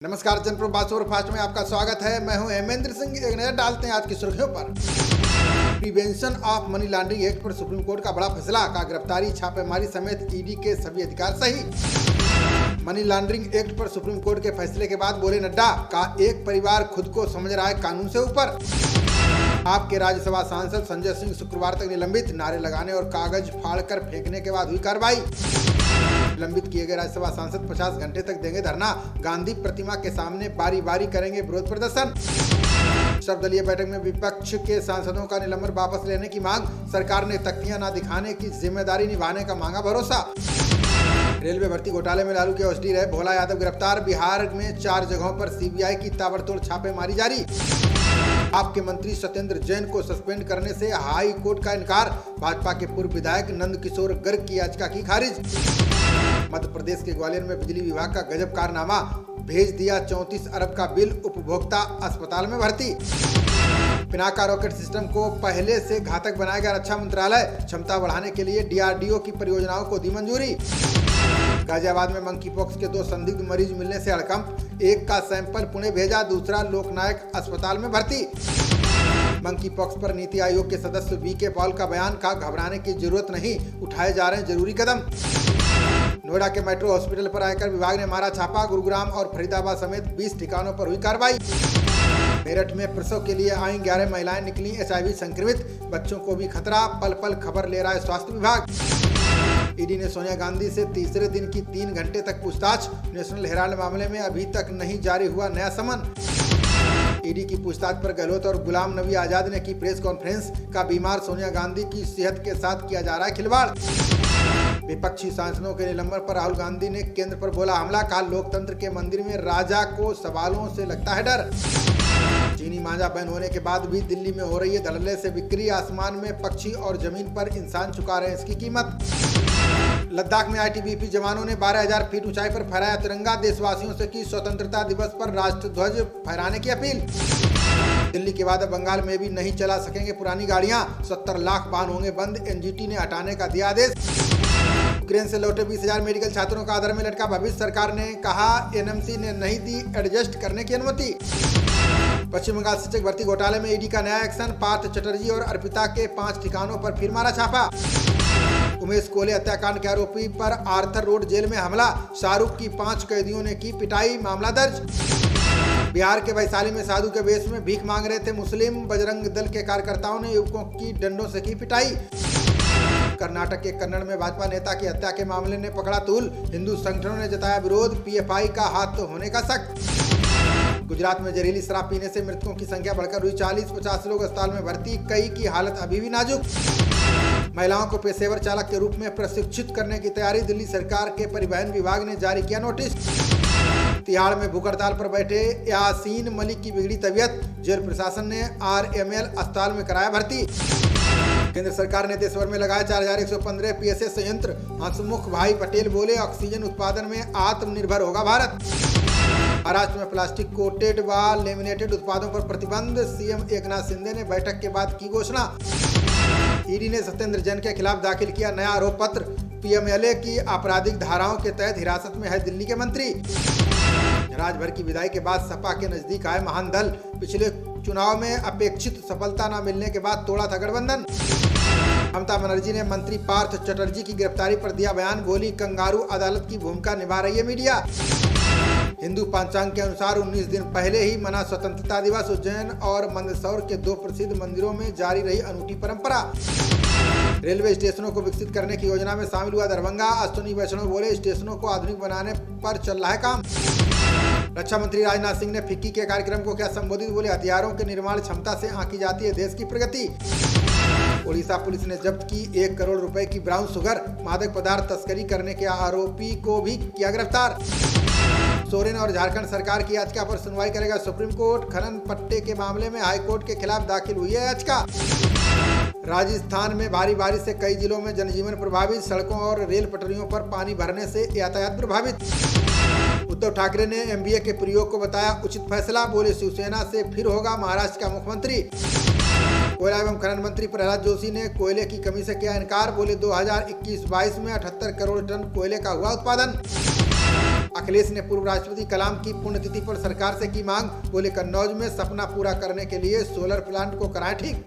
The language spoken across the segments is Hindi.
नमस्कार, जनप्रभ बासुर फास्ट में आपका स्वागत है। मैं हूं हेमेंद्र सिंह। एक नजर डालते हैं आज की सुर्खियों पर। Prevention of money laundering act पर सुप्रीम कोर्ट का बड़ा फैसला का गिरफ्तारी, छापेमारी समेत ईडी के सभी अधिकार सही। मनी लॉन्ड्रिंग एक्ट पर सुप्रीम कोर्ट के फैसले के बाद बोले नड्डा का एक परिवार खुद को समझ रहा है कानून से ऊपर। आपके राज्यसभा सांसद संजय सिंह शुक्रवार तक निलंबित, नारे लगाने और कागज फाड़कर फेंकने के बाद हुई कार्रवाई। निलंबित किए गए राज्यसभा सांसद 50 घंटे तक देंगे धरना, गांधी प्रतिमा के सामने बारी बारी करेंगे विरोध प्रदर्शन। सर्वदलीय बैठक में विपक्ष के सांसदों का निलंबन वापस लेने की मांग, सरकार ने तख्तियां न दिखाने की जिम्मेदारी निभाने का मांगा भरोसा। रेलवे भर्ती घोटाले में लालू के ओएसडी रहे भोला यादव गिरफ्तार, बिहार में 4 जगहों पर सीबीआई की ताबड़तोड़ छापेमारी जारी। आपके मंत्री सत्येंद्र जैन को सस्पेंड करने से हाई कोर्ट का इनकार, भाजपा के पूर्व विधायक नंद किशोर गर्ग की याचिका की खारिज। मध्य प्रदेश के ग्वालियर में बिजली विभाग का गजब कारनामा, भेज दिया 34 अरब का बिल, उपभोक्ता अस्पताल में भर्ती। पिनाका रॉकेट सिस्टम को पहले से घातक बनाएगा रक्षा मंत्रालय, क्षमता बढ़ाने के लिए डीआरडीओ की परियोजनाओं को दी मंजूरी। गाजियाबाद में मंकी पॉक्स के 2 संदिग्ध मरीज मिलने से हड़कंप, एक का सैंपल पुणे भेजा, दूसरा लोकनायक अस्पताल में भर्ती। मंकी पॉक्स पर नीति आयोग के सदस्य वीके पॉल का बयान, का घबराने की जरूरत नहीं, उठाए जा रहे हैं जरूरी कदम। नोएडा के मेट्रो हॉस्पिटल पर आयकर विभाग ने मारा छापा, गुरुग्राम और फरीदाबाद समेत 20 ठिकानों पर हुई कार्रवाई। मेरठ में प्रसव के लिए आई 11 महिलाएं निकली एचआईवी संक्रमित, बच्चों को भी खतरा, पल पल खबर ले रहा है स्वास्थ्य विभाग। ईडी ने सोनिया गांधी से तीसरे दिन की 3 घंटे तक पूछताछ, नेशनल हेराल्ड मामले में अभी तक नहीं जारी हुआ नया समन। ईडी की पूछताछ पर गहलोत और गुलाम नबी आजाद ने की प्रेस कॉन्फ्रेंस, का बीमार सोनिया गांधी की सेहत के साथ किया जा रहा है खिलवाड़। विपक्षी सांसदों के निलंबन पर राहुल गांधी ने केंद्र पर बोला हमला, कहा लोकतंत्र के मंदिर में राजा को सवालों से लगता है डर। चीनी मांझा बैन होने के बाद भी दिल्ली में हो रही है धड़ल्ले से बिक्री, आसमान में पक्षी और जमीन पर इंसान चुका रहे हैं इसकी कीमत। लद्दाख में आईटीबीपी जवानों ने 12,000 फीट ऊंचाई पर फहराया तिरंगा, देशवासियों से की स्वतंत्रता दिवस पर राष्ट्रध्वज फहराने की अपील। दिल्ली के बाद बंगाल में भी नहीं चला सकेंगे पुरानी गाड़ियां, 70 लाख वाहन होंगे बंद, एनजीटी ने हटाने का दिया आदेश। यूक्रेन से लौटे 20,000 मेडिकल छात्रों का आधार में लटका भविष्य, सरकार ने कहा एनएमसी ने नहीं दी एडजस्ट करने की अनुमति। पश्चिम बंगाल शिक्षक भर्ती घोटाले में ईडी का नया एक्शन, पार्थ चटर्जी और अर्पिता के 5 ठिकानों पर फिर मारा छापा। उमेश कोले हत्याकांड के आरोपी पर आर्थर रोड जेल में हमला, शाहरुख की 5 कैदियों ने की पिटाई, मामला दर्ज। बिहार के वैशाली में साधु के वेश में भीख मांग रहे थे मुस्लिम, बजरंग दल के कार्यकर्ताओं ने युवकों की डंडों से की पिटाई। कर्नाटक के कन्नड़ में भाजपा नेता की हत्या के मामले ने पकड़ा तूल, हिंदू संगठनों ने जताया विरोध, पीएफआई का हाथ होने का शक। गुजरात में जहरीली शराब पीने से मृतकों की संख्या बढ़कर हुई 40-50 लोग अस्पताल में भर्ती, कई की हालत अभी भी नाजुक। महिलाओं को पेशेवर चालक के रूप में प्रशिक्षित करने की तैयारी, दिल्ली सरकार के परिवहन विभाग ने जारी किया नोटिस। तिहाड़ में भूख हड़ताल पर बैठे यासीन मलिक की बिगड़ी तबीयत, जेल प्रशासन ने आरएमएल अस्पताल में कराया भर्ती। केंद्र सरकार ने देश भर में लगाया 4115 पीएसए संयंत्र, हंसमुख भाई पटेल बोले ऑक्सीजन उत्पादन में आत्मनिर्भर होगा भारत। महाराष्ट्र में प्लास्टिक कोटेड व लेमिनेटेड उत्पादों पर प्रतिबंध, सीएम एकनाथ शिंदे ने बैठक के बाद की घोषणा। ईडी ने सत्येंद्र जैन के खिलाफ दाखिल किया नया आरोप पत्र, पीएमएलए की आपराधिक धाराओं के तहत हिरासत में है दिल्ली के मंत्री। राजभर की विदाई के बाद सपा के नजदीक आए महान दल, पिछले चुनाव में अपेक्षित सफलता न मिलने के बाद तोड़ा था गठबंधन। ममता बनर्जी ने मंत्री पार्थ चटर्जी की गिरफ्तारी पर दिया बयान, बोली कंगारू अदालत की भूमिका निभा रही है मीडिया। हिंदू पंचांग के अनुसार 19 दिन पहले ही मना स्वतंत्रता दिवस, उज्जैन और मंदसौर के 2 प्रसिद्ध मंदिरों में जारी रही अनूठी परंपरा। रेलवे स्टेशनों को विकसित करने की योजना में शामिल हुआ दरभंगा, अश्विनी वैष्णव बोले स्टेशनों को आधुनिक बनाने पर चल रहा है काम। रक्षा मंत्री राजनाथ सिंह ने फिक्की के कार्यक्रम को क्या संबोधित, बोले हथियारों के निर्माण क्षमता से आंकी जाती है देश की प्रगति। ओडिशा पुलिस ने जब्त की 1 करोड़ रुपए की ब्राउन शुगर, मादक पदार्थ तस्करी करने के आरोपी को भी किया गिरफ्तार। सोरेन और झारखंड सरकार की याचिका पर सुनवाई करेगा सुप्रीम कोर्ट, खनन पट्टे के मामले में हाईकोर्ट के खिलाफ दाखिल हुई है याचिका। राजस्थान में भारी बारिश से कई जिलों में जनजीवन प्रभावित, सड़कों और रेल पटरियों पर पानी भरने से यातायात प्रभावित। उद्धव ठाकरे ने एमबीए के प्रयोग को बताया उचित फैसला, बोले शिवसेना से फिर होगा महाराष्ट्र का मुख्यमंत्री। कोयला एवं खनन मंत्री प्रहलाद जोशी ने कोयले की कमी से किया इनकार, बोले 2021-22 में 78 करोड़ टन कोयले का हुआ उत्पादन। अखिलेश ने पूर्व राष्ट्रपति कलाम की पुण्यतिथि पर सरकार से की मांग, बोले कन्नौज में सपना पूरा करने के लिए सोलर प्लांट को कराएं ठीक।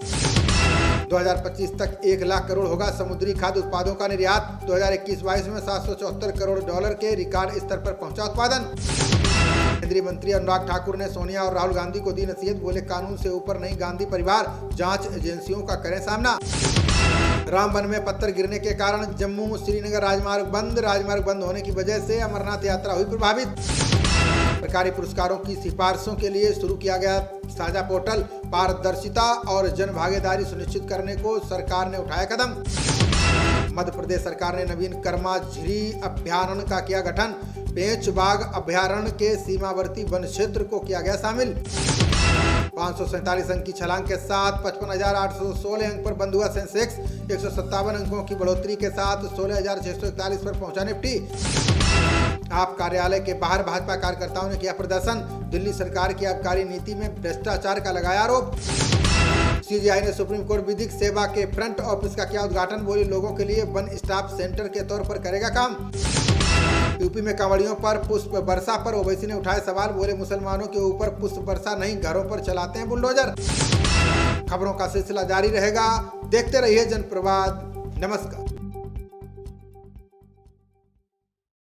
2025 तक 1 लाख करोड़ होगा समुद्री खाद्य उत्पादों का निर्यात। 2021-22 में $774 करोड़ के रिकॉर्ड स्तर पर पहुंचा उत्पादन। केंद्रीय मंत्री अनुराग ठाकुर ने सोनिया और राहुल गांधी को दी नसीहत, बोले कानून से ऊपर नहीं गांधी परिवार, जांच एजेंसियों का करें सामना। रामबन में पत्थर गिरने के कारण जम्मू श्रीनगर राजमार्ग बंद होने की वजह से अमरनाथ यात्रा हुई प्रभावित। सरकारी पुरस्कारों की सिफारिशों के लिए शुरू किया गया साझा पोर्टल, पारदर्शिता और जन भागीदारी सुनिश्चित करने को सरकार ने उठाया कदम। मध्य प्रदेश सरकार ने नवीन कर्माझिरी अभ्यारण्य का किया गठन, पेंच बाघ अभ्यारण्य के सीमावर्ती वन क्षेत्र को किया गया शामिल। 547 अंक की छलांग के साथ 55,816 अंक पर बंद हुआ सेंसेक्स। 157 अंकों की बढ़ोतरी के साथ 16,641 पर पहुंचा निफ्टी। आप कार्यालय के बाहर भाजपा कार्यकर्ताओं ने किया प्रदर्शन, दिल्ली सरकार की आबकारी नीति में भ्रष्टाचार का लगाया आरोप। सीजीआई ने सुप्रीम कोर्ट विधिक सेवा के फ्रंट ऑफिस का किया उद्घाटन, बोली लोगों के लिए वन स्टॉप सेंटर के तौर पर करेगा काम। यूपी में कांवड़ियों पर पुष्प वर्षा पर ओवैसी ने उठाए सवाल, बोले मुसलमानों के ऊपर पुष्प वर्षा नहीं, घरों पर चलाते हैं बुलडोजर। खबरों का सिलसिला जारी रहेगा, देखते रहिए जनप्रवाद। नमस्कार।